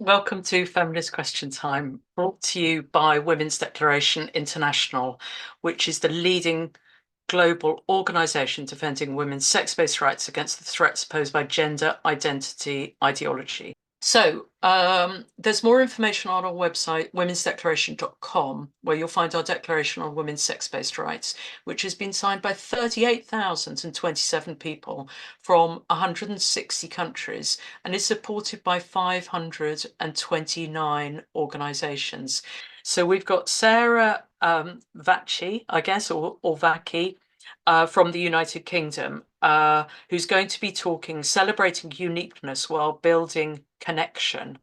Welcome to Feminist Question Time, brought to you by Women's Declaration International, which is the leading global organisation defending women's sex-based rights against the threats posed by gender identity ideology. So there's more information on our website, womensdeclaration.com, where you'll find our Declaration on Women's Sex-Based Rights, which has been signed by 38,027 people from 160 countries and is supported by 529 organisations. So we've got Sarah Vaci, I guess, or Vaci, from the United Kingdom, who's going to be talking, celebrating uniqueness while building connection.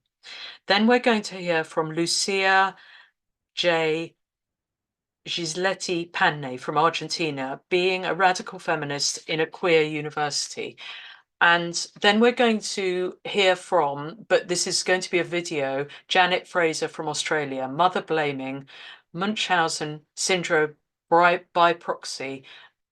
Then we're going to hear from Lucia GP from Argentina, being a radical feminist in a queer university. And then we're going to hear from, but this is going to be a video, Janet Fraser from Australia, mother blaming, Munchausen syndrome by proxy,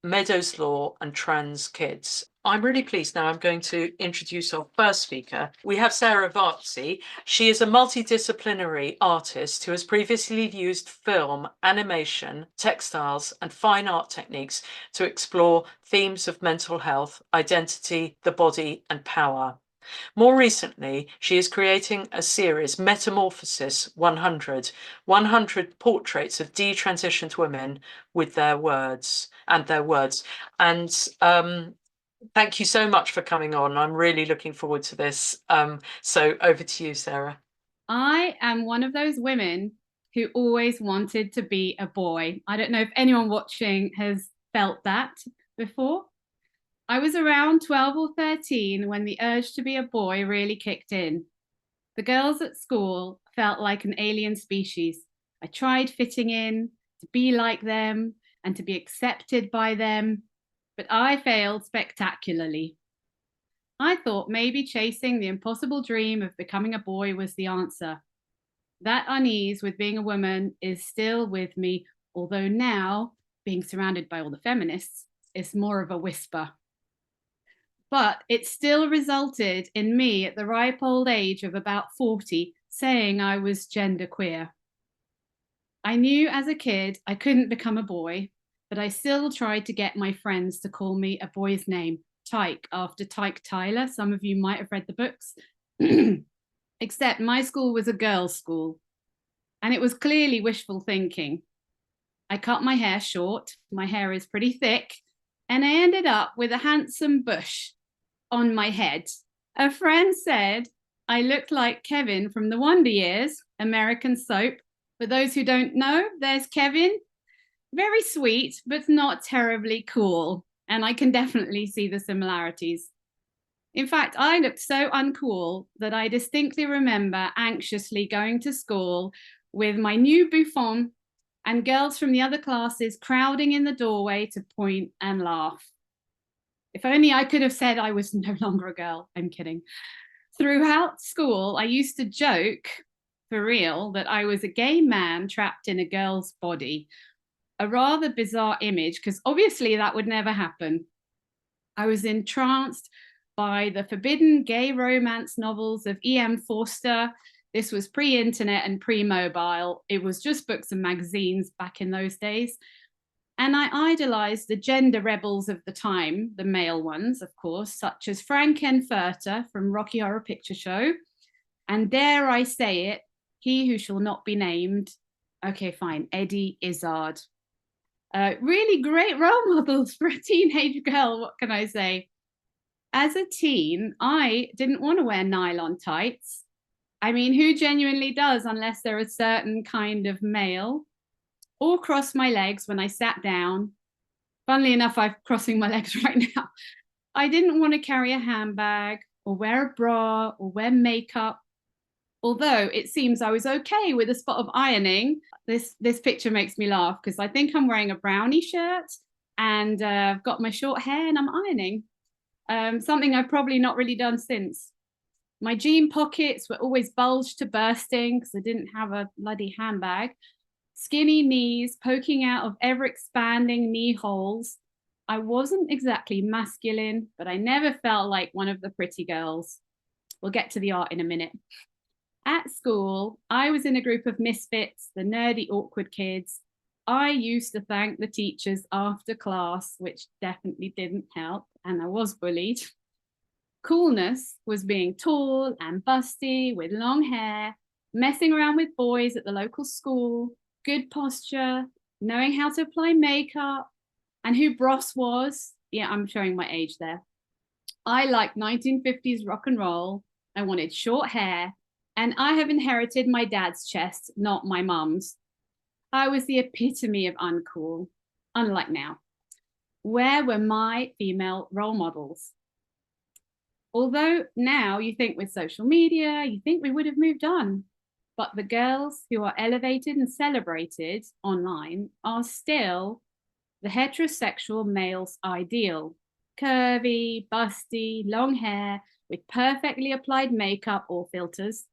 Meadows Law and trans kids. I'm really pleased now. I'm going to introduce our first speaker. We have Sarah Vaci. She is a multidisciplinary artist who has previously used film, animation, textiles, and fine art techniques to explore themes of mental health, identity, the body, and power. More recently, she is creating a series, Metamorphosis 100 portraits of detransitioned women with their words. And thank you so much for coming on. I'm really looking forward to this. So over to you, Sarah. I am one of those women who always wanted to be a boy. I don't know if anyone watching has felt that before. I was around 12 or 13 when the urge to be a boy really kicked in. The girls at school felt like an alien species. I tried fitting in, to be like them, and to be accepted by them, but I failed spectacularly. I thought maybe chasing the impossible dream of becoming a boy was the answer. That unease with being a woman is still with me, although now, being surrounded by all the feminists, is more of a whisper. But it still resulted in me at the ripe old age of about 40 saying I was genderqueer. I knew as a kid I couldn't become a boy, but I still tried to get my friends to call me a boy's name, Tyke, after Tyke Tyler. Some of you might have read the books. Except my school was a girls' school, and it was clearly wishful thinking. I cut my hair short, my hair is pretty thick, and I ended up with a handsome bush on my head. A friend said I looked like Kevin from the Wonder Years, American soap. For those who don't know, there's Kevin. Very sweet, but not terribly cool. And I can definitely see the similarities. In fact, I looked so uncool that I distinctly remember anxiously going to school with my new bouffant and girls from the other classes crowding in the doorway to point and laugh. If only I could have said I was no longer a girl. I'm kidding. Throughout school, I used to joke, for real, that I was a gay man trapped in a girl's body. A rather bizarre image, because obviously that would never happen. I was entranced by the forbidden gay romance novels of E.M. Forster. This was pre-internet and pre-mobile. It was just books and magazines back in those days. And I idolized the gender rebels of the time, the male ones, of course, such as Frank-N-Furter from Rocky Horror Picture Show. And dare I say it, he who shall not be named, okay, fine, Eddie Izzard. Really great role models for a teenage girl, what can I say? As a teen, I didn't want to wear nylon tights. I mean, who genuinely does unless they're a certain kind of male? Or cross my legs when I sat down. Funnily enough, I'm crossing my legs right now. I didn't want to carry a handbag or wear a bra or wear makeup. Although it seems I was okay with a spot of ironing. This picture makes me laugh because I think I'm wearing a brownie shirt and I've got my short hair and I'm ironing. Something I've probably not really done since. My jean pockets were always bulged to bursting because I didn't have a bloody handbag. Skinny knees poking out of ever-expanding knee holes. I wasn't exactly masculine, but I never felt like one of the pretty girls. We'll get to the art in a minute. At school, I was in a group of misfits, the nerdy, awkward kids. I used to thank the teachers after class, which definitely didn't help, and I was bullied. Coolness was being tall and busty with long hair, messing around with boys at the local school, good posture, knowing how to apply makeup, and who Bros was. Yeah, I'm showing my age there. I liked 1950s rock and roll. I wanted short hair, and I have inherited my dad's chest, not my mum's. I was the epitome of uncool, unlike now. Where were my female role models? Although now you think with social media, you think we would have moved on. But the girls who are elevated and celebrated online are still the heterosexual male's ideal. Curvy, busty, long hair, with perfectly applied makeup or filters.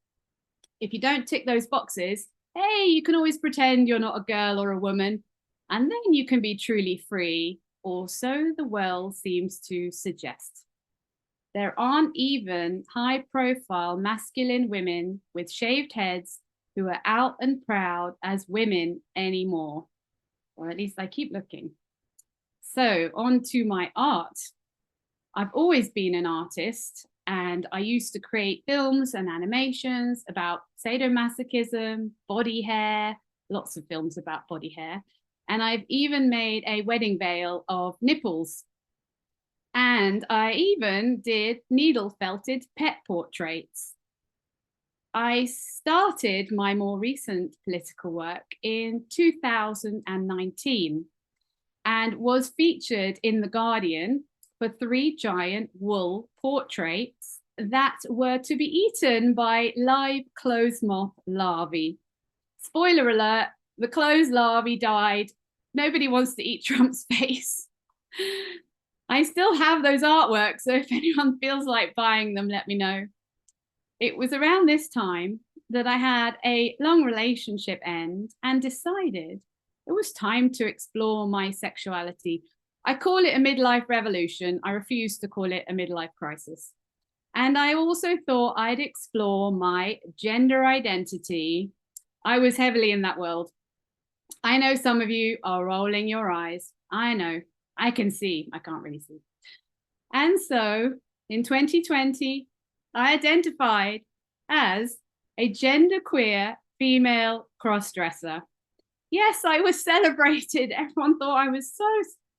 If you don't tick those boxes, hey, you can always pretend you're not a girl or a woman, and then you can be truly free, or so the world seems to suggest. There aren't even high-profile masculine women with shaved heads who are out and proud as women anymore, or at least I keep looking. So on to my art. I've always been an artist, and I used to create films and animations about sadomasochism, body hair, lots of films about body hair. And I've even made a wedding veil of nipples. And I even did needle felted pet portraits. I started my more recent political work in 2019 and was featured in The Guardian for 3 giant wool portraits that were to be eaten by live clothes moth larvae. Spoiler alert, the clothes larvae died. Nobody wants to eat Trump's face. I still have those artworks, so if anyone feels like buying them, let me know. It was around this time that I had a long relationship end and decided it was time to explore my sexuality. I call it a midlife revolution. I refuse to call it a midlife crisis. And I also thought I'd explore my gender identity. I was heavily in that world. I know some of you are rolling your eyes. I know. I can see. I can't really see. And so in 2020, I identified as a genderqueer female crossdresser. Yes, I was celebrated. Everyone thought I was so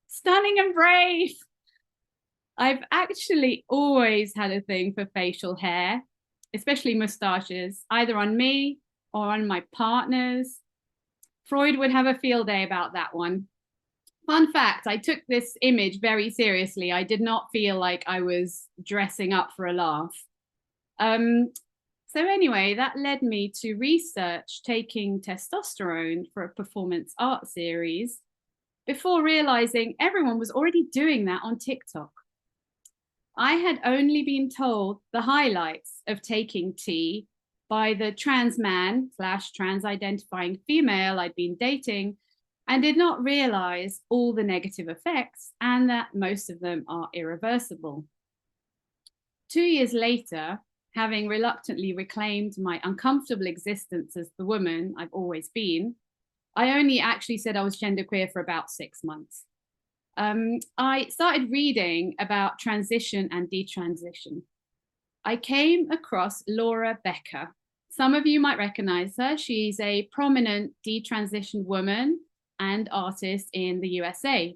stunning and brave. I've actually always had a thing for facial hair, especially mustaches, either on me or on my partners. Freud would have a field day about that one. Fun fact, I took this image very seriously. I did not feel like I was dressing up for a laugh. So anyway, that led me to research taking testosterone for a performance art series before realizing everyone was already doing that on TikTok. I had only been told the highlights of taking T by the trans man / trans identifying female I'd been dating, and did not realize all the negative effects and that most of them are irreversible. 2 years later, having reluctantly reclaimed my uncomfortable existence as the woman I've always been, I only actually said I was genderqueer for about 6 months. I started reading about transition and detransition. I came across Laura Becker. Some of you might recognize her. She's a prominent detransitioned woman and artist in the USA.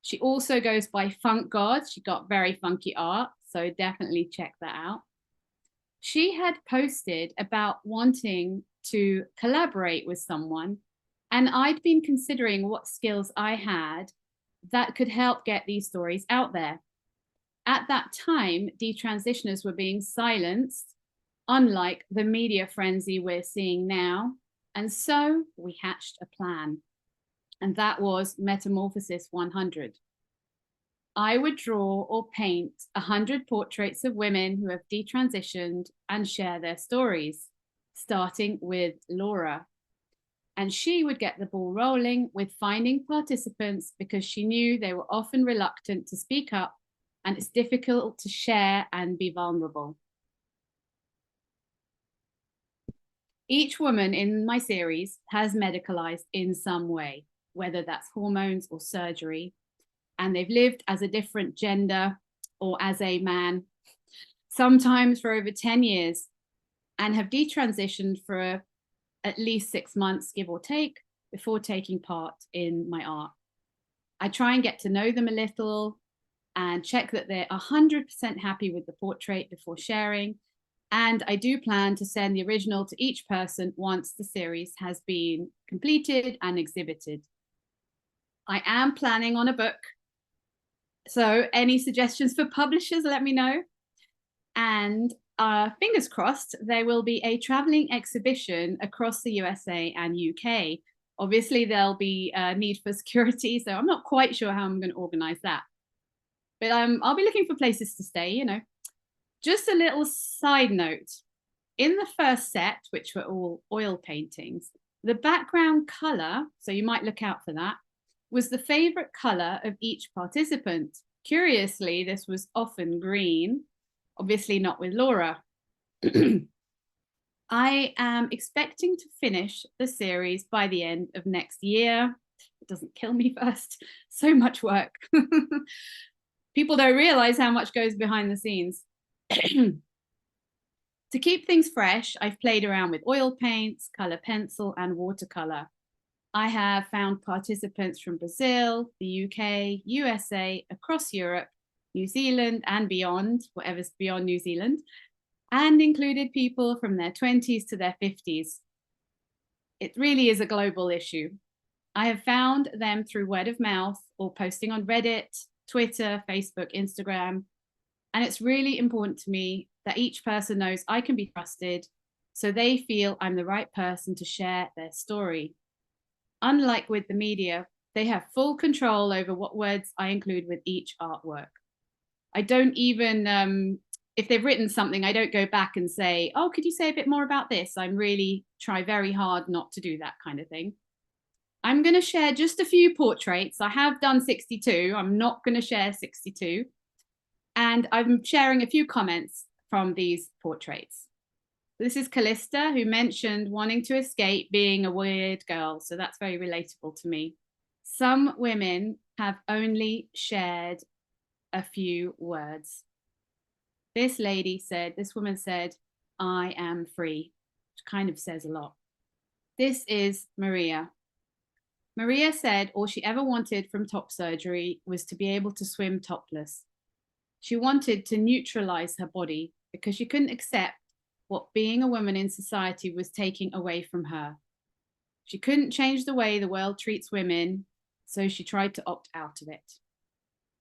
She also goes by Funk God. She got very funky art, so definitely check that out. She had posted about wanting to collaborate with someone, and I'd been considering what skills I had that could help get these stories out there. At that time, detransitioners were being silenced, unlike the media frenzy we're seeing now. And so we hatched a plan. And that was Metamorphosis 100. I would draw or paint 100 portraits of women who have detransitioned and share their stories, starting with Laura. And she would get the ball rolling with finding participants because she knew they were often reluctant to speak up and it's difficult to share and be vulnerable. Each woman in my series has medicalized in some way, whether that's hormones or surgery, and they've lived as a different gender or as a man, sometimes for over 10 years, and have detransitioned for at least 6 months, give or take, before taking part in my art. I try and get to know them a little and check that they're 100% happy with the portrait before sharing. And I do plan to send the original to each person once the series has been completed and exhibited. I am planning on a book, so any suggestions for publishers, let me know. And fingers crossed, there will be a traveling exhibition across the USA and UK. Obviously, there'll be a need for security, so I'm not quite sure how I'm going to organize that. But I'll be looking for places to stay, you know. Just a little side note. In the first set, which were all oil paintings, the background color, so you might look out for that, was the favorite color of each participant. Curiously, this was often green, obviously not with Laura. I am expecting to finish the series by the end of next year. It doesn't kill me first. So much work. People don't realize how much goes behind the scenes. To keep things fresh, I've played around with oil paints, color pencil, and watercolor. I have found participants from Brazil, the UK, USA, across Europe, New Zealand, and beyond, whatever's beyond New Zealand, and included people from their 20s to their 50s. It really is a global issue. I have found them through word of mouth or posting on Reddit, Twitter, Facebook, Instagram. And it's really important to me that each person knows I can be trusted, so they feel I'm the right person to share their story. Unlike with the media, they have full control over what words I include with each artwork. I don't even, if they've written something, I don't go back and say, oh, could you say a bit more about this? I'm really try very hard not to do that kind of thing. I'm going to share just a few portraits. I have done 62. I'm not going to share 62. And I'm sharing a few comments from these portraits. This is Callista, who mentioned wanting to escape being a weird girl. So that's very relatable to me. Some women have only shared a few words. This woman said, I am free, which kind of says a lot. This is Maria. Maria said all she ever wanted from top surgery was to be able to swim topless. She wanted to neutralize her body because she couldn't accept what being a woman in society was taking away from her. She couldn't change the way the world treats women, so she tried to opt out of it.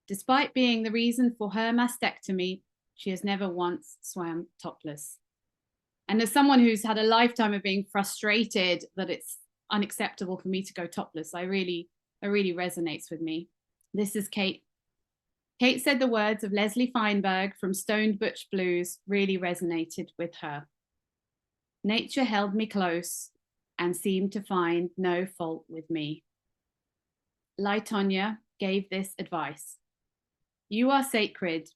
Despite being the reason for her mastectomy, she has never once swam topless. And as someone who's had a lifetime of being frustrated that it's unacceptable for me to go topless, it really resonates with me. This is Kate. Kate said the words of Leslie Feinberg from Stoned Butch Blues really resonated with her. Nature held me close and seemed to find no fault with me. Laitonya gave this advice. You are sacred.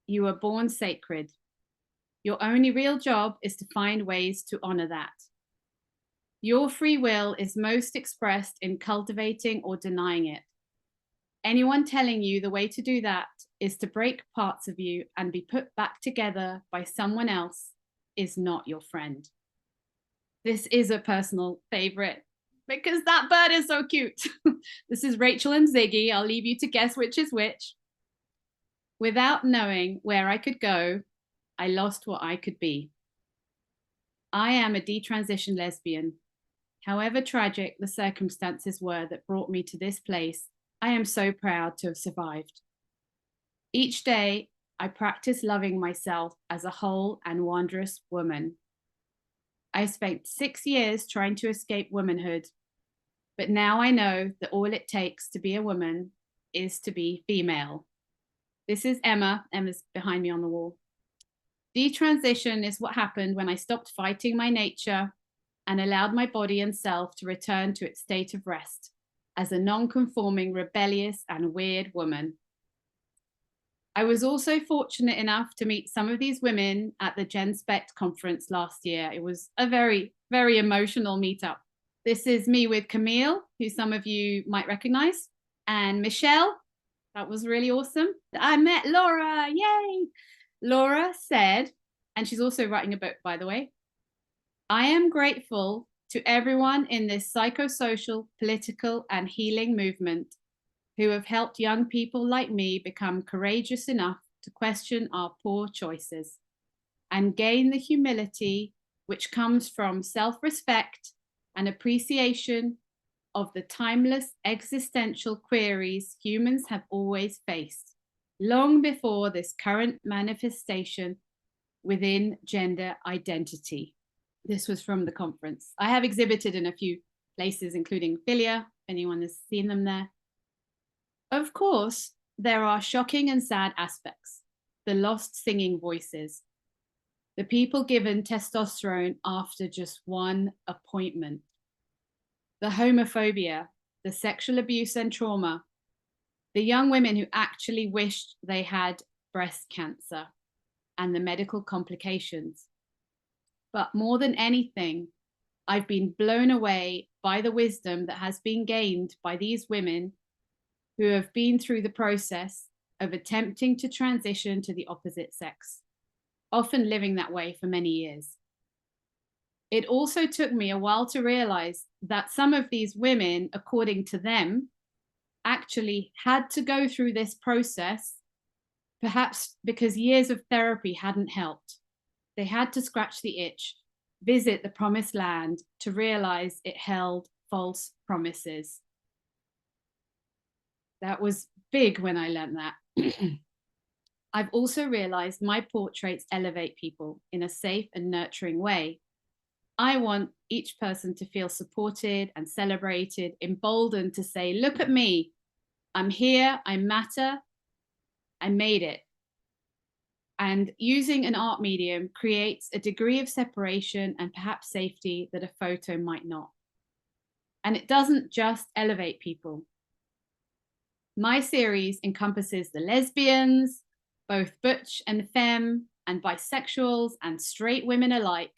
You were born sacred. Your only real job is to find ways to honor that. Your free will is most expressed in cultivating or denying it. Anyone telling you the way to do that is to break parts of you and be put back together by someone else is not your friend. This is a personal favorite because that bird is so cute. This is Rachel and Ziggy. I'll leave you to guess which is which. Without knowing where I could go, I lost what I could be. I am a detransitioned lesbian. However tragic the circumstances were that brought me to this place, I am so proud to have survived. Each day, I practice loving myself as a whole and wondrous woman. I spent 6 years trying to escape womanhood, but now I know that all it takes to be a woman is to be female. This is Emma. Emma's behind me on the wall. Detransition is what happened when I stopped fighting my nature and allowed my body and self to return to its state of rest as a non-conforming, rebellious, and weird woman. I was also fortunate enough to meet some of these women at the GenSpect conference last year. It was a very, very emotional meetup. This is me with Camille, who some of you might recognize, and Michelle. That was really awesome. I met Laura, yay! Laura said, and she's also writing a book, by the way, I am grateful to everyone in this psychosocial, political, and healing movement who have helped young people like me become courageous enough to question our poor choices and gain the humility which comes from self-respect and appreciation of the timeless existential queries humans have always faced, long before this current manifestation within gender identity. This was from the conference. I have exhibited in a few places, including Philia, if anyone has seen them there. Of course, there are shocking and sad aspects. The lost singing voices, the people given testosterone after just one appointment, the homophobia, the sexual abuse and trauma, the young women who actually wished they had breast cancer, and the medical complications. But more than anything, I've been blown away by the wisdom that has been gained by these women who have been through the process of attempting to transition to the opposite sex, often living that way for many years. It also took me a while to realize that some of these women, according to them, actually had to go through this process, perhaps because years of therapy hadn't helped. They had to scratch the itch, visit the promised land to realize it held false promises. That was big when I learned that. I've also realized my portraits elevate people in a safe and nurturing way. I want each person to feel supported and celebrated, emboldened to say, look at me, I'm here, I matter, I made it. And using an art medium creates a degree of separation and perhaps safety that a photo might not. And it doesn't just elevate people. My series encompasses the lesbians, both butch and femme, and bisexuals and straight women alike,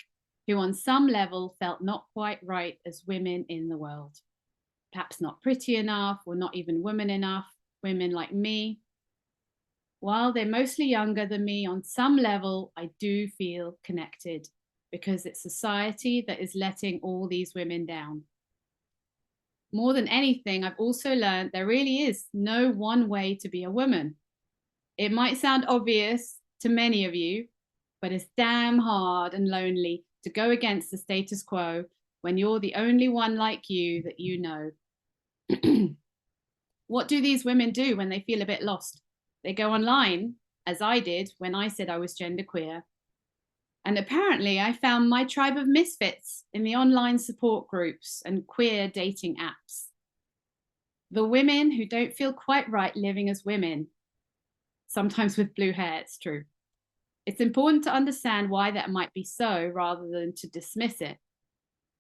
who on some level felt not quite right as women in the world. Perhaps not pretty enough or not even woman enough, women like me. While they're mostly younger than me, on some level, I do feel connected because it's society that is letting all these women down. More than anything, I've also learned there really is no one way to be a woman. It might sound obvious to many of you, but it's damn hard and lonely to go against the status quo when you're the only one like you that you know. What do these women do when they feel a bit lost? They go online, as I did when I said I was genderqueer. And apparently I found my tribe of misfits in the online support groups and queer dating apps. The women who don't feel quite right living as women, sometimes with blue hair, it's true. It's important to understand why that might be so rather than to dismiss it.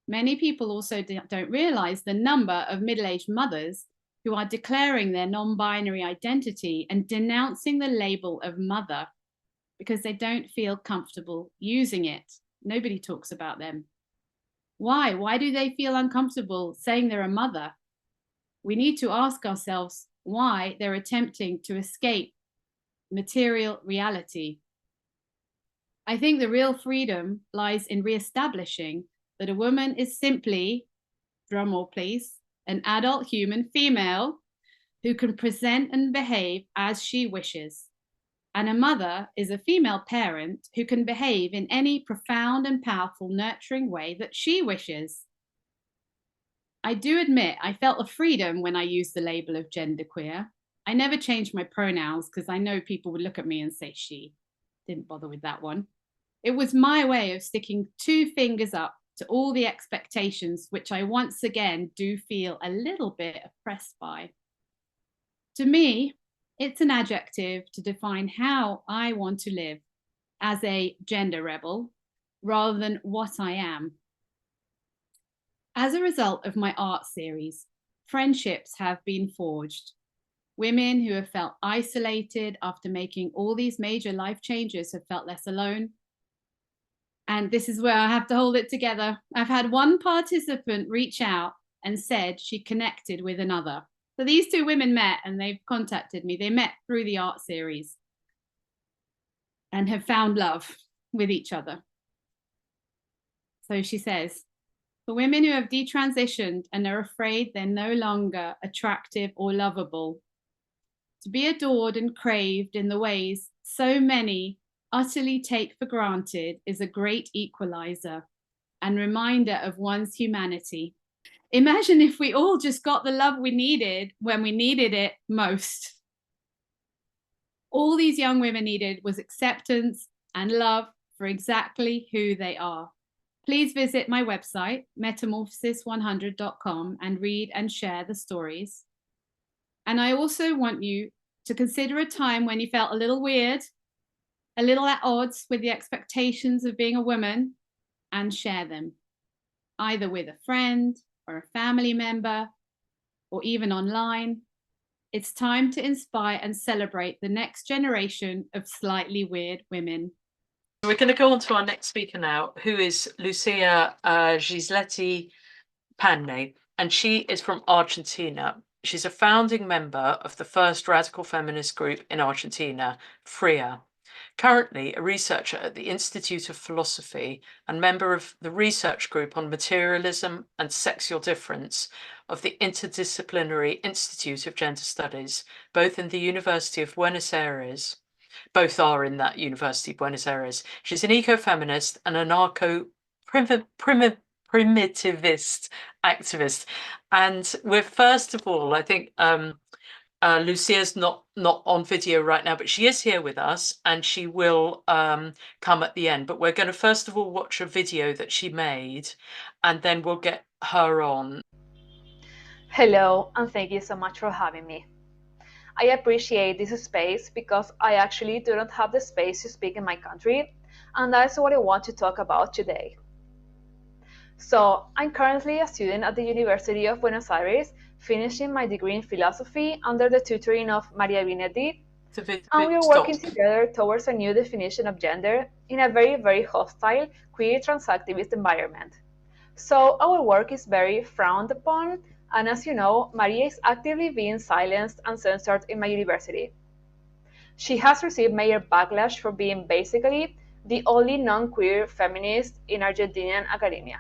Many people also don't realize the number of middle-aged mothers who are declaring their non-binary identity and denouncing the label of mother because they don't feel comfortable using it. Nobody talks about them. Why? Why do they feel uncomfortable saying they're a mother? We need to ask ourselves why they're attempting to escape material reality. I think the real freedom lies in reestablishing that a woman is simply, drum roll please, an adult human female who can present and behave as she wishes. And a mother is a female parent who can behave in any profound and powerful nurturing way that she wishes. I do admit I felt a freedom when I used the label of genderqueer. I never changed my pronouns because I know people would look at me and say she. Didn't bother with that one. It was my way of sticking two fingers up to all the expectations, which I once again do feel a little bit oppressed by. To me, it's an adjective to define how I want to live as a gender rebel rather than what I am. As a result of my art series, friendships have been forged. Women who have felt isolated after making all these major life changes have felt less alone. And this is where I have to hold it together. I've had one participant reach out and said she connected with another. So these two women met and they've contacted me. They met through the art series and have found love with each other. So she says, for women who have detransitioned and are afraid they're no longer attractive or lovable, to be adored and craved in the ways so many utterly take for granted is a great equalizer and reminder of one's humanity. Imagine if we all just got the love we needed when we needed it most. All these young women needed was acceptance and love for exactly who they are. Please visit my website, metamorphosis100.com, and read and share the stories. And I also want you to consider a time when you felt a little weird, a little at odds with the expectations of being a woman, and share them, either with a friend or a family member, or even online. It's time to inspire and celebrate the next generation of slightly weird women. We're going to go on to our next speaker now, who is Lucia GP, and she is from Argentina. She's a founding member of the first radical feminist group in Argentina, FRIA. Currently a researcher at the Institute of Philosophy and member of the research group on materialism and sexual difference of the Interdisciplinary Institute of Gender Studies, both in the University of Buenos Aires. Both are in that University of Buenos Aires. She's an eco-feminist and anarcho-primitivist activist. And we're, first of all, I think Lucia's not on video right now, but she is here with us and she will come at the end. But we're going to first of all watch a video that she made and then we'll get her on. Hello, and thank you so much for having me. I appreciate this space because I actually do not have the space to speak in my country, and that's what I want to talk about today. So, I'm currently a student at the University of Buenos Aires, finishing my degree in philosophy under the tutoring of Maria Vinetti, and we're working together towards a new definition of gender in a very, very hostile, queer transactivist environment. So, our work is very frowned upon, and as you know, Maria is actively being silenced and censored in my university. She has received major backlash for being basically the only non-queer feminist in Argentinian academia.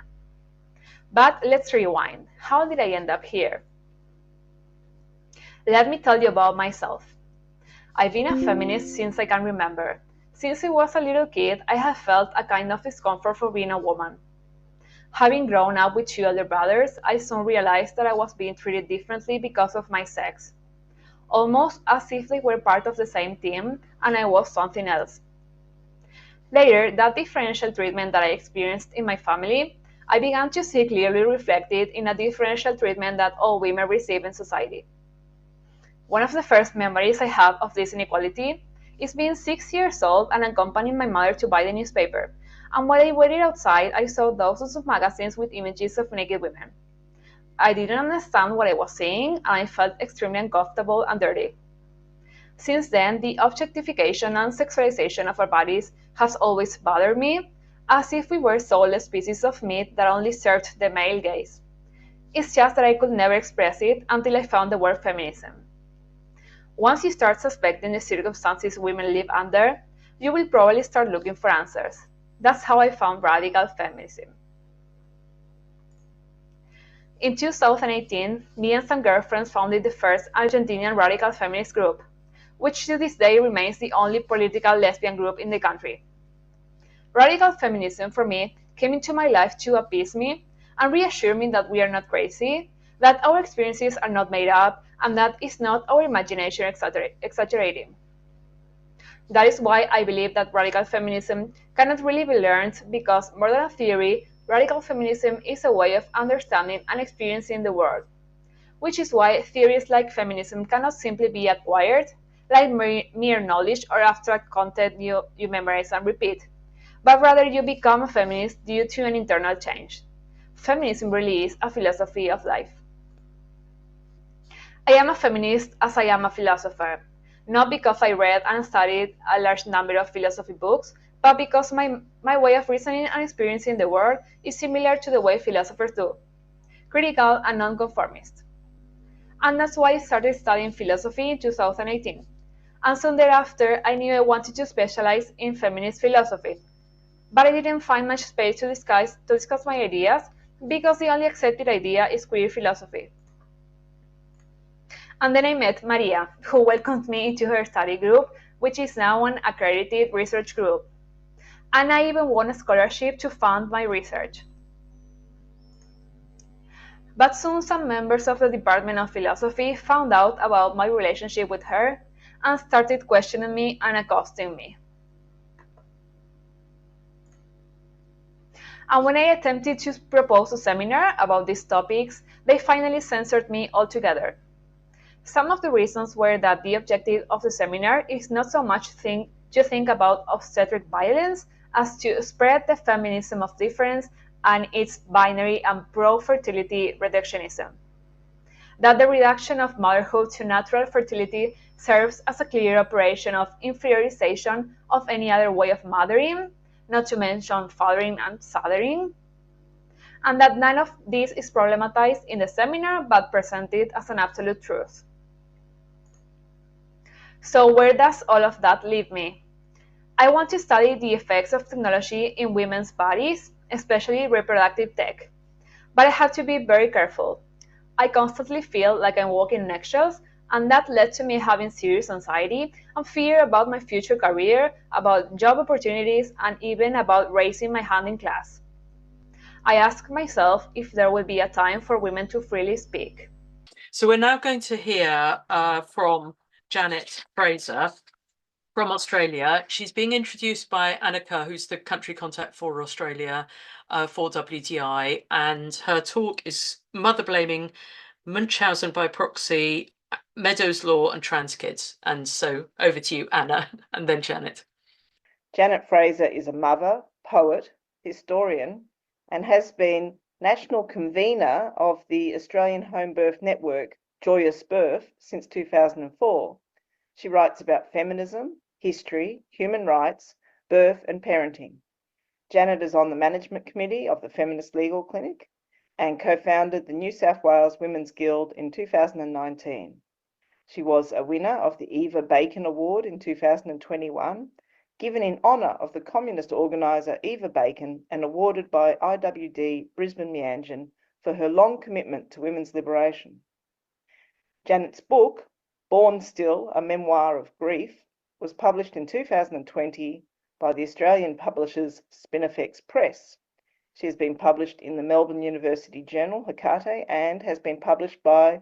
But let's rewind. How did I end up here? Let me tell you about myself. I've been a feminist since I can remember. Since I was a little kid, I have felt a kind of discomfort for being a woman. Having grown up with two elder brothers, I soon realized that I was being treated differently because of my sex. Almost as if they were part of the same team and I was something else. Later, that differential treatment that I experienced in my family, I began to see clearly reflected in a differential treatment that all women receive in society. One of the first memories I have of this inequality is being 6 years old and accompanying my mother to buy the newspaper. And while I waited outside, I saw dozens of magazines with images of naked women. I didn't understand what I was seeing, and I felt extremely uncomfortable and dirty. Since then, the objectification and sexualization of our bodies has always bothered me, as if we were soulless pieces of meat that only served the male gaze. It's just that I could never express it until I found the word feminism. Once you start suspecting the circumstances women live under, you will probably start looking for answers. That's how I found radical feminism. In 2018, me and some girlfriends founded the first Argentinian radical feminist group, which to this day remains the only political lesbian group in the country. Radical feminism for me came into my life to appease me and reassure me that we are not crazy, that our experiences are not made up, and that it's not our imagination exaggerating. That is why I believe that radical feminism cannot really be learned, because more than a theory, radical feminism is a way of understanding and experiencing the world. Which is why theories like feminism cannot simply be acquired, like mere knowledge or abstract content you memorize and repeat, but rather you become a feminist due to an internal change. Feminism really is a philosophy of life. I am a feminist as I am a philosopher, not because I read and studied a large number of philosophy books, but because my way of reasoning and experiencing the world is similar to the way philosophers do, critical and nonconformist. And that's why I started studying philosophy in 2018. And soon thereafter, I knew I wanted to specialize in feminist philosophy, but I didn't find much space to discuss my ideas because the only accepted idea is queer philosophy. And then I met Maria, who welcomed me into her study group, which is now an accredited research group. And I even won a scholarship to fund my research. But soon some members of the Department of Philosophy found out about my relationship with her and started questioning me and accosting me. And when I attempted to propose a seminar about these topics, they finally censored me altogether. Some of the reasons were that the objective of the seminar is not so much to think about obstetric violence as to spread the feminism of difference and its binary and pro-fertility reductionism. That the reduction of motherhood to natural fertility serves as a clear operation of inferiorization of any other way of mothering, not to mention fathering and sothering, and that none of this is problematized in the seminar but presented as an absolute truth. So where does all of that leave me? I want to study the effects of technology in women's bodies, especially reproductive tech. But I have to be very careful. I constantly feel like I'm walking in eggshells, and that led to me having serious anxiety and fear about my future career, about job opportunities, and even about raising my hand in class. I ask myself if there will be a time for women to freely speak. So we're now going to hear from Janet Fraser from Australia. She's being introduced by Annika, who's the country contact for Australia for WDI, and her talk is Mother Blaming, Munchausen by Proxy, Meadows Law and Trans Kids. And so over to you, Anna, and then Janet. Janet Fraser is a mother, poet, historian, and has been national convener of the Australian Home Birth Network, Joyous Birth, since 2004. She writes about feminism, history, human rights, birth and parenting. Janet is on the management committee of the Feminist Legal Clinic and co-founded the New South Wales Women's Guild in 2019. She was a winner of the Eva Bacon Award in 2021, given in honour of the communist organiser Eva Bacon and awarded by IWD Brisbane Meanjin for her long commitment to women's liberation. Janet's book, Born Still, a Memoir of Grief, was published in 2020 by the Australian publishers Spinifex Press. She has been published in the Melbourne University Journal, Hecate, and has been published by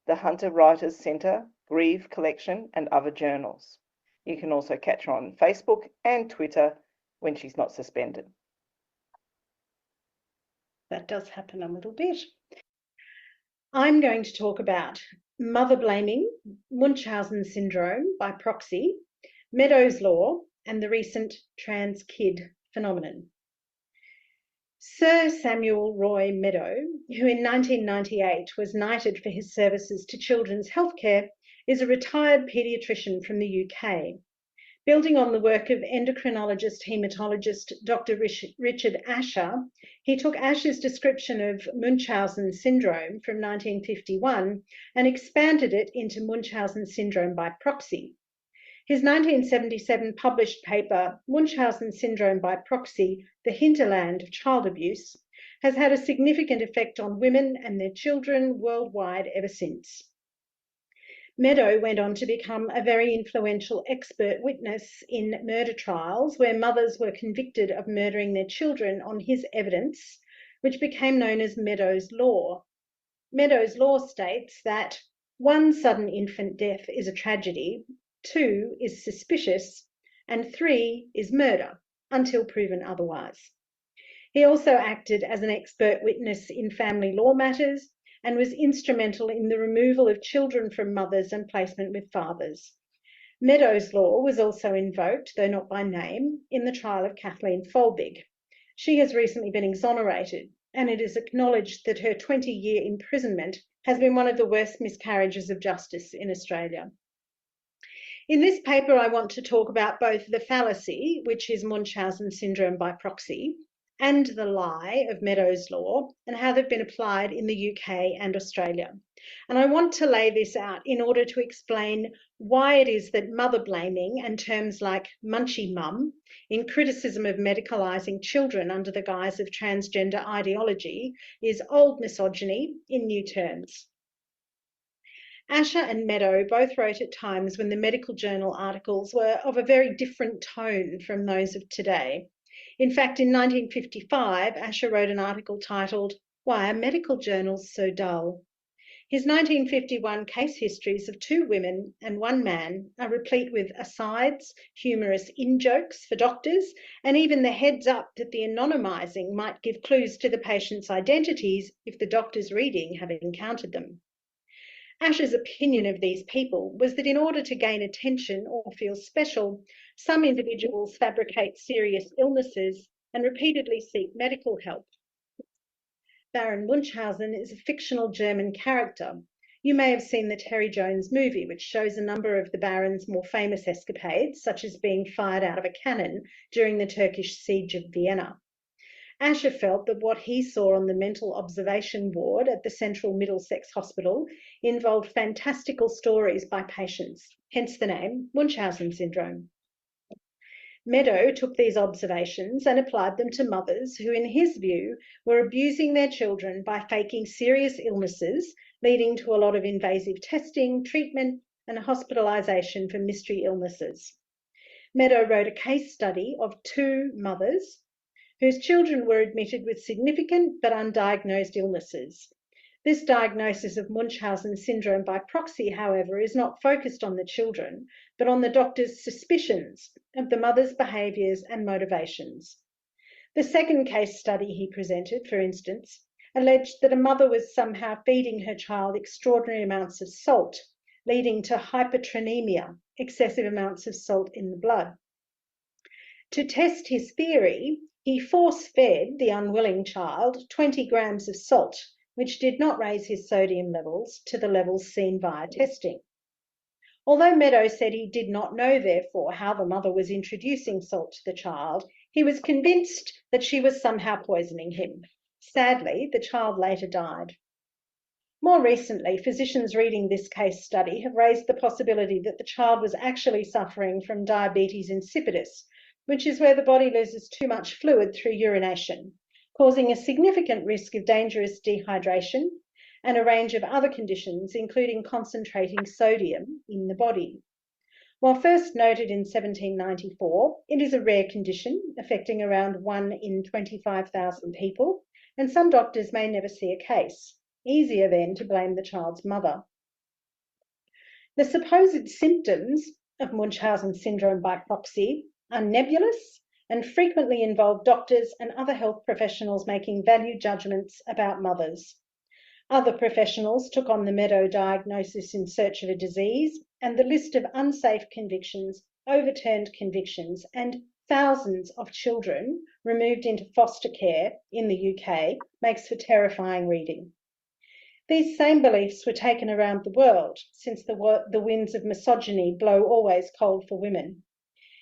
the Hunter Writers Centre, Grieve Collection, and other journals. You can also catch her on Facebook and Twitter when she's not suspended. That does happen a little bit. I'm going to talk about mother blaming, Munchausen syndrome by proxy, Meadows Law, and the recent trans kid phenomenon. Sir Samuel Roy Meadow, who in 1998 was knighted for his services to children's healthcare, is a retired paediatrician from the UK. Building on the work of endocrinologist-haematologist Dr. Richard Asher, he took Asher's description of Munchausen syndrome from 1951 and expanded it into Munchausen syndrome by proxy. His 1977 published paper, Munchausen Syndrome by Proxy, The Hinterland of Child Abuse, has had a significant effect on women and their children worldwide ever since. Meadow went on to become a very influential expert witness in murder trials where mothers were convicted of murdering their children on his evidence, which became known as Meadows Law. Meadows Law states that 1, sudden infant death is a tragedy, 2 is suspicious, and 3 is murder, until proven otherwise. He also acted as an expert witness in family law matters and was instrumental in the removal of children from mothers and placement with fathers. Meadows Law was also invoked, though not by name, in the trial of Kathleen Folbig. She has recently been exonerated, and it is acknowledged that her 20-year imprisonment has been one of the worst miscarriages of justice in Australia. In this paper, I want to talk about both the fallacy, which is Munchausen syndrome by proxy, and the lie of Meadows' law, and how they've been applied in the UK and Australia. And I want to lay this out in order to explain why it is that mother blaming and terms like munchy mum in criticism of medicalising children under the guise of transgender ideology is old misogyny in new terms. Asher and Meadow both wrote at times when the medical journal articles were of a very different tone from those of today. In fact, in 1955, Asher wrote an article titled, "Why Are Medical Journals So Dull?" His 1951 case histories of 2 women and 1 man are replete with asides, humorous in-jokes for doctors, and even the heads up that the anonymising might give clues to the patient's identities if the doctors reading have encountered them. Asher's opinion of these people was that in order to gain attention or feel special, some individuals fabricate serious illnesses and repeatedly seek medical help. Baron Munchausen is a fictional German character. You may have seen the Terry Jones movie, which shows a number of the Baron's more famous escapades, such as being fired out of a cannon during the Turkish siege of Vienna. Asher felt that what he saw on the mental observation ward at the Central Middlesex Hospital involved fantastical stories by patients, hence the name Munchausen syndrome. Meadow took these observations and applied them to mothers who, in his view, were abusing their children by faking serious illnesses, leading to a lot of invasive testing, treatment, and hospitalisation for mystery illnesses. Meadow wrote a case study of 2 mothers whose children were admitted with significant but undiagnosed illnesses. This diagnosis of Munchausen syndrome by proxy, however, is not focused on the children, but on the doctor's suspicions of the mother's behaviours and motivations. The second case study he presented, for instance, alleged that a mother was somehow feeding her child extraordinary amounts of salt, leading to hypertrinemia, excessive amounts of salt in the blood. To test his theory, he force-fed the unwilling child 20 grams of salt, which did not raise his sodium levels to the levels seen via testing. Although Meadow said he did not know, therefore, how the mother was introducing salt to the child, he was convinced that she was somehow poisoning him. Sadly, the child later died. More recently, physicians reading this case study have raised the possibility that the child was actually suffering from diabetes insipidus, which is where the body loses too much fluid through urination, causing a significant risk of dangerous dehydration and a range of other conditions, including concentrating sodium in the body. While first noted in 1794, it is a rare condition affecting around 1 in 25,000 people, and some doctors may never see a case. Easier then to blame the child's mother. The supposed symptoms of Munchausen syndrome by proxy are nebulous and frequently involve doctors and other health professionals making value judgments about mothers. Other professionals took on the Meadow diagnosis in search of a disease, and the list of unsafe convictions, overturned convictions, and thousands of children removed into foster care in the UK makes for terrifying reading. These same beliefs were taken around the world, since the winds of misogyny blow always cold for women.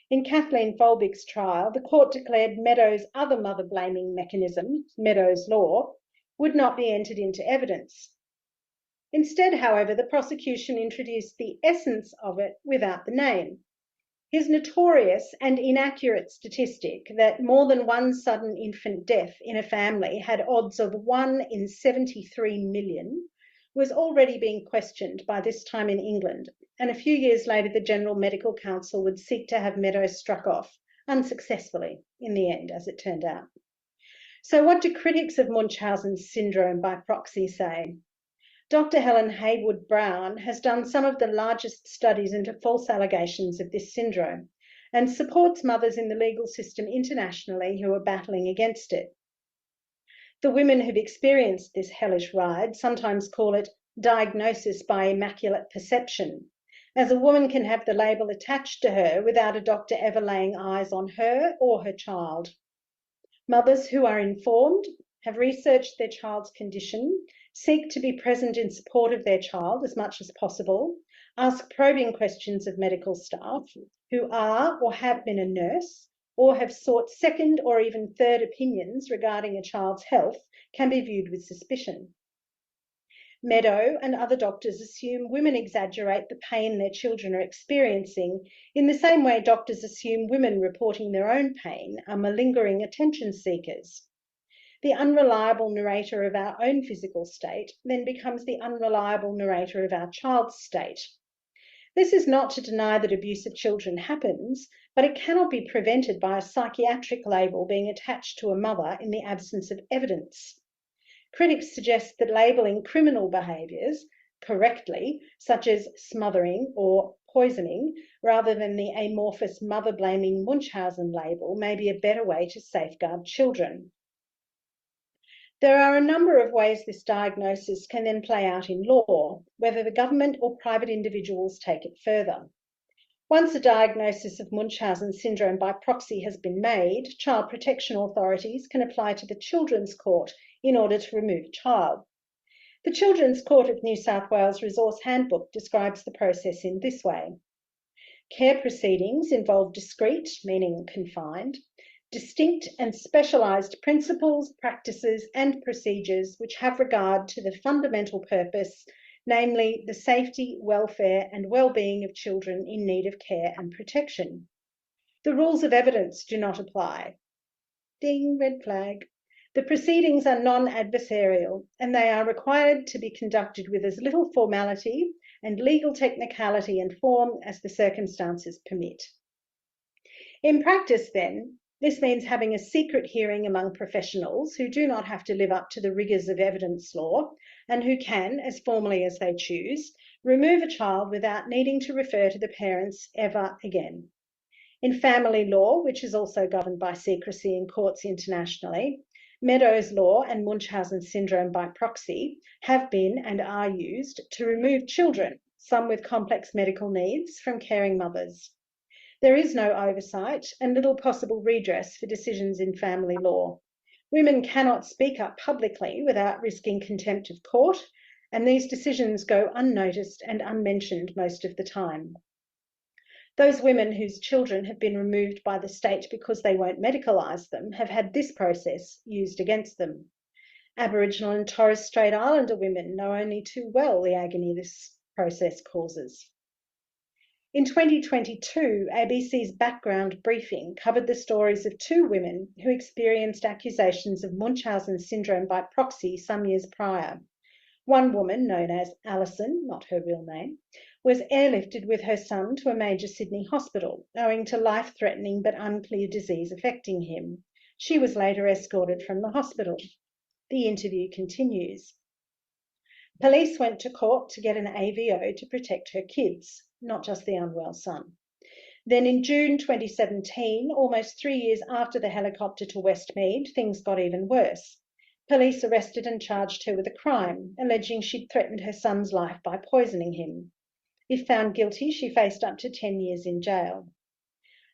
In Kathleen Folbig's trial, the court declared Meadow's other mother-blaming mechanism, Meadows' law, would not be entered into evidence. Instead, however, the prosecution introduced the essence of it without the name. His notorious and inaccurate statistic that more than 1 sudden infant death in a family had odds of 1 in 73 million was already being questioned by this time in England, and a few years later the General Medical Council would seek to have Meadows struck off, unsuccessfully in the end, as it turned out. So what do critics of Munchausen syndrome by proxy say? Dr. Helen Haywood-Brown has done some of the largest studies into false allegations of this syndrome and supports mothers in the legal system internationally who are battling against it. The women who've experienced this hellish ride sometimes call it diagnosis by immaculate perception, as a woman can have the label attached to her without a doctor ever laying eyes on her or her child. Mothers who are informed have researched their child's condition seek to be present in support of their child as much as possible, ask probing questions of medical staff who are or have been a nurse, or have sought second or even third opinions regarding a child's health can be viewed with suspicion. Meadow and other doctors assume women exaggerate the pain their children are experiencing in the same way doctors assume women reporting their own pain are malingering attention seekers. The unreliable narrator of our own physical state then becomes the unreliable narrator of our child's state. This is not to deny that abuse of children happens, but it cannot be prevented by a psychiatric label being attached to a mother in the absence of evidence. Critics suggest that labelling criminal behaviours correctly, such as smothering or poisoning, rather than the amorphous mother-blaming Munchausen label, may be a better way to safeguard children. There are a number of ways this diagnosis can then play out in law, whether the government or private individuals take it further. Once a diagnosis of Munchausen syndrome by proxy has been made, child protection authorities can apply to the Children's Court in order to remove a child. The Children's Court of New South Wales Resource Handbook describes the process in this way. Care proceedings involve discrete, meaning confined, distinct and specialised principles, practices and procedures which have regard to the fundamental purpose, namely the safety, welfare and well-being of children in need of care and protection. The rules of evidence do not apply. Ding, red flag. The proceedings are non-adversarial and they are required to be conducted with as little formality and legal technicality and form as the circumstances permit. In practice then, this means having a secret hearing among professionals who do not have to live up to the rigours of evidence law and who can, as formally as they choose, remove a child without needing to refer to the parents ever again. In family law, which is also governed by secrecy in courts internationally, Meadows law and Munchausen syndrome by proxy have been and are used to remove children, some with complex medical needs, from caring mothers. There is no oversight and little possible redress for decisions in family law. Women cannot speak up publicly without risking contempt of court, and these decisions go unnoticed and unmentioned most of the time. Those women whose children have been removed by the state because they won't medicalise them have had this process used against them. Aboriginal and Torres Strait Islander women know only too well the agony this process causes. In 2022, ABC's Background Briefing covered the stories of two women who experienced accusations of Munchausen syndrome by proxy some years prior. One woman, known as Alison, not her real name, was airlifted with her son to a major Sydney hospital, owing to life-threatening but unclear disease affecting him. She was later escorted from the hospital. The interview continues. Police went to court to get an AVO to protect her kids, not just the unwell son. Then in June 2017, almost 3 years after the helicopter to Westmead, things got even worse. Police arrested and charged her with a crime, alleging she'd threatened her son's life by poisoning him. If found guilty, she faced up to 10 years in jail.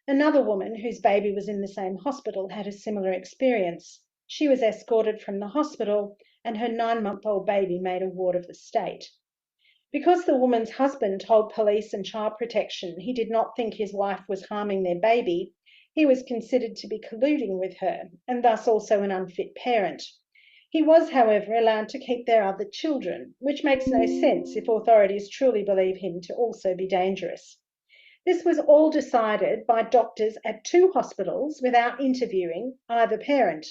Another woman whose baby was in the same hospital had a similar experience. She was escorted from the hospital and her 9-month-old baby made a ward of the state. Because the woman's husband told police and child protection he did not think his wife was harming their baby, he was considered to be colluding with her and thus also an unfit parent. He was, however, allowed to keep their other children, which makes no sense if authorities truly believe him to also be dangerous. This was all decided by doctors at 2 hospitals without interviewing either parent.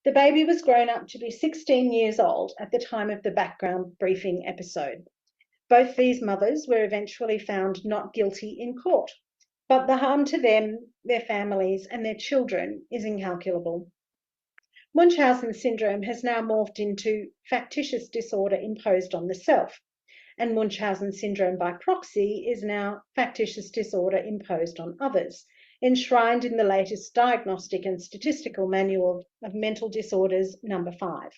The baby was grown up to be 16 years old at the time of the Background Briefing episode. Both these mothers were eventually found not guilty in court, but the harm to them, their families and their children is incalculable. Munchausen syndrome has now morphed into factitious disorder imposed on the self, and Munchausen syndrome by proxy is now factitious disorder imposed on others, enshrined in the latest Diagnostic and Statistical Manual of Mental Disorders No. 5.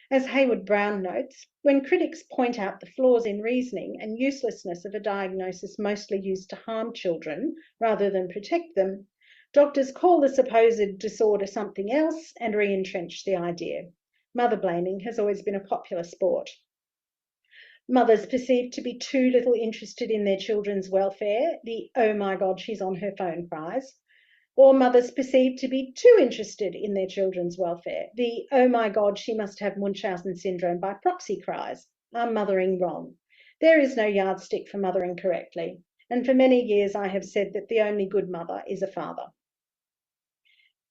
As Hayward Brown notes, when critics point out the flaws in reasoning and uselessness of a diagnosis mostly used to harm children rather than protect them, doctors call the supposed disorder something else and re-entrench the idea. Mother blaming has always been a popular sport. Mothers perceived to be too little interested in their children's welfare, the "oh my God, she's on her phone" cries, or mothers perceived to be too interested in their children's welfare, the "oh my God, she must have Munchausen syndrome" by proxy cries, are mothering wrong. There is no yardstick for mothering correctly, and for many years I have said that the only good mother is a father.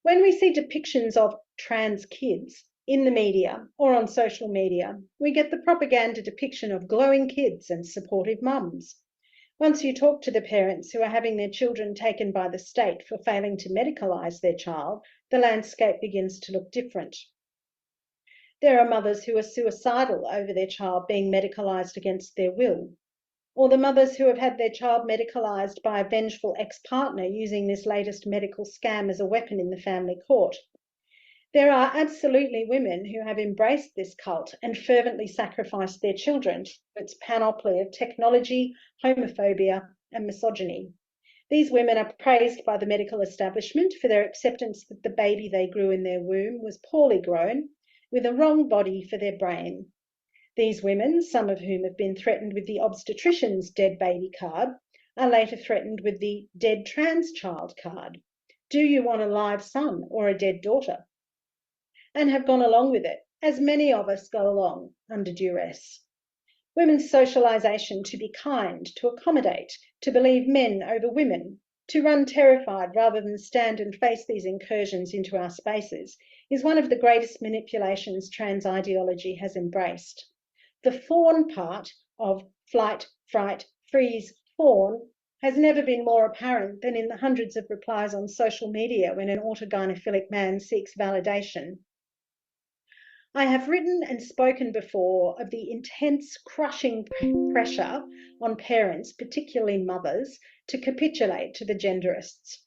When we see depictions of trans kids in the media or on social media, we get the propaganda depiction of glowing kids and supportive mums. Once you talk to the parents who are having their children taken by the state for failing to medicalise their child, the landscape begins to look different. There are mothers who are suicidal over their child being medicalised against their will, or the mothers who have had their child medicalised by a vengeful ex-partner using this latest medical scam as a weapon in the family court. There are absolutely women who have embraced this cult and fervently sacrificed their children to its panoply of technology, homophobia, and misogyny. These women are praised by the medical establishment for their acceptance that the baby they grew in their womb was poorly grown, with a wrong body for their brain. These women, some of whom have been threatened with the obstetrician's dead baby card, are later threatened with the dead trans child card. Do you want a live son or a dead daughter? And have gone along with it, as many of us go along under duress. Women's socialisation to be kind, to accommodate, to believe men over women, to run terrified rather than stand and face these incursions into our spaces, is one of the greatest manipulations trans ideology has embraced. The fawn part of flight, fright, freeze, fawn has never been more apparent than in the hundreds of replies on social media when an autogynephilic man seeks validation. I have written and spoken before of the intense, crushing pressure on parents, particularly mothers, to capitulate to the genderists.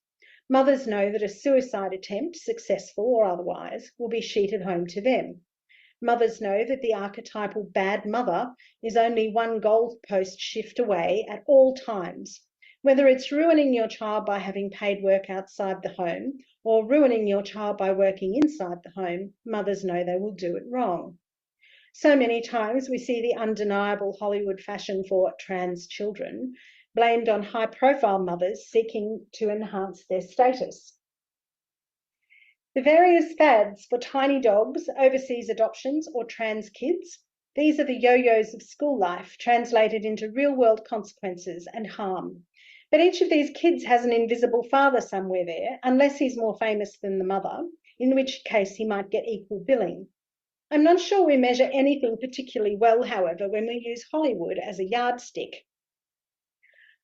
Mothers know that a suicide attempt, successful or otherwise, will be sheeted home to them. Mothers know that the archetypal bad mother is only one goalpost shift away at all times. Whether it's ruining your child by having paid work outside the home or ruining your child by working inside the home, mothers know they will do it wrong. So many times we see the undeniable Hollywood fashion for trans children blamed on high-profile mothers seeking to enhance their status. The various fads for tiny dogs, overseas adoptions, or trans kids, these are the yo-yos of school life translated into real-world consequences and harm. But each of these kids has an invisible father somewhere there, unless he's more famous than the mother, in which case he might get equal billing. I'm not sure we measure anything particularly well, however, when we use Hollywood as a yardstick.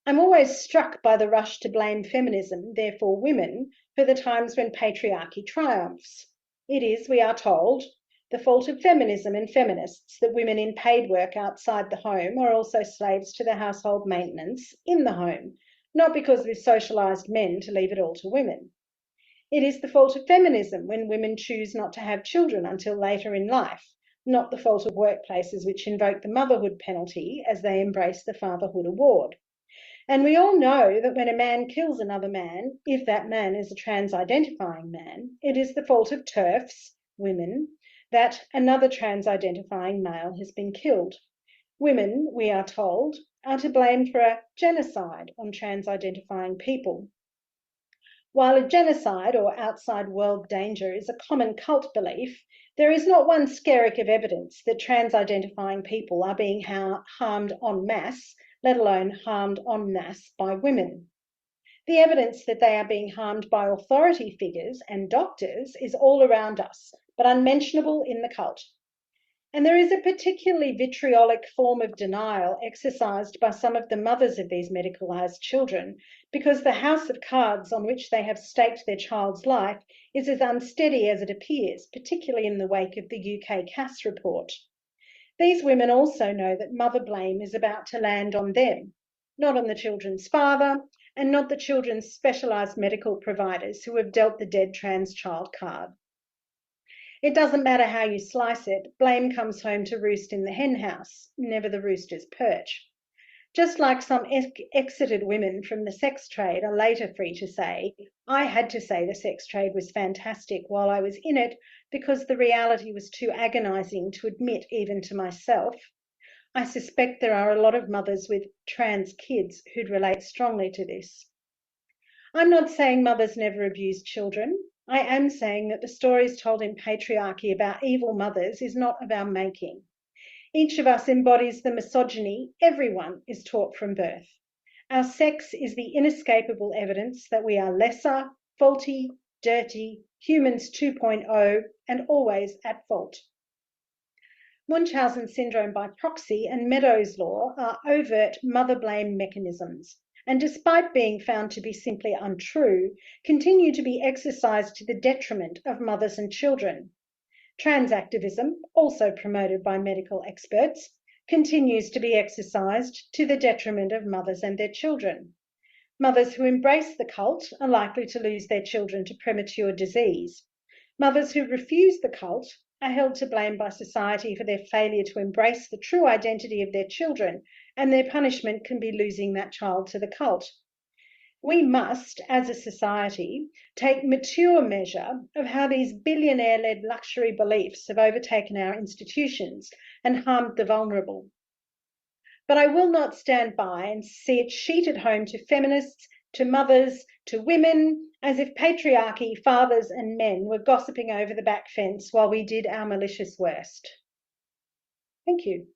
I'm always struck by the rush to blame feminism, therefore women, for the times when patriarchy triumphs. It is, we are told, the fault of feminism and feminists that women in paid work outside the home are also slaves to the household maintenance in the home, not because we've socialised men to leave it all to women. It is the fault of feminism when women choose not to have children until later in life, not the fault of workplaces which invoke the motherhood penalty as they embrace the fatherhood award. And we all know that when a man kills another man, if that man is a trans-identifying man, it is the fault of TERFs, women, that another trans-identifying male has been killed. Women, we are told, are to blame for a genocide on trans-identifying people. While a genocide or outside world danger is a common cult belief, there is not one skerrick of evidence that trans-identifying people are being harmed en masse, let alone harmed en masse by women. The evidence that they are being harmed by authority figures and doctors is all around us, but unmentionable in the cult. And there is a particularly vitriolic form of denial exercised by some of the mothers of these medicalised children, because the house of cards on which they have staked their child's life is as unsteady as it appears, particularly in the wake of the UK Cass report. These women also know that mother blame is about to land on them, not on the children's father, and not the children's specialised medical providers who have dealt the dead trans child card. It doesn't matter how you slice it, blame comes home to roost in the hen house, never the rooster's perch. Just like some exited women from the sex trade are later free to say, I had to say the sex trade was fantastic while I was in it because the reality was too agonising to admit even to myself. I suspect there are a lot of mothers with trans kids who'd relate strongly to this. I'm not saying mothers never abuse children. I am saying that the stories told in patriarchy about evil mothers is not of our making. Each of us embodies the misogyny everyone is taught from birth. Our sex is the inescapable evidence that we are lesser, faulty, dirty, humans 2.0, and always at fault. Munchausen syndrome by proxy and Meadows' law are overt mother blame mechanisms, and despite being found to be simply untrue, continue to be exercised to the detriment of mothers and children. Trans activism, also promoted by medical experts, continues to be exercised to the detriment of mothers and their children. Mothers who embrace the cult are likely to lose their children to premature disease. Mothers who refuse the cult are held to blame by society for their failure to embrace the true identity of their children, and their punishment can be losing that child to the cult. We must, as a society, take mature measure of how these billionaire-led luxury beliefs have overtaken our institutions and harmed the vulnerable. But I will not stand by and see it sheeted home to feminists, to mothers, to women, as if patriarchy, fathers and men were gossiping over the back fence while we did our malicious worst. Thank you.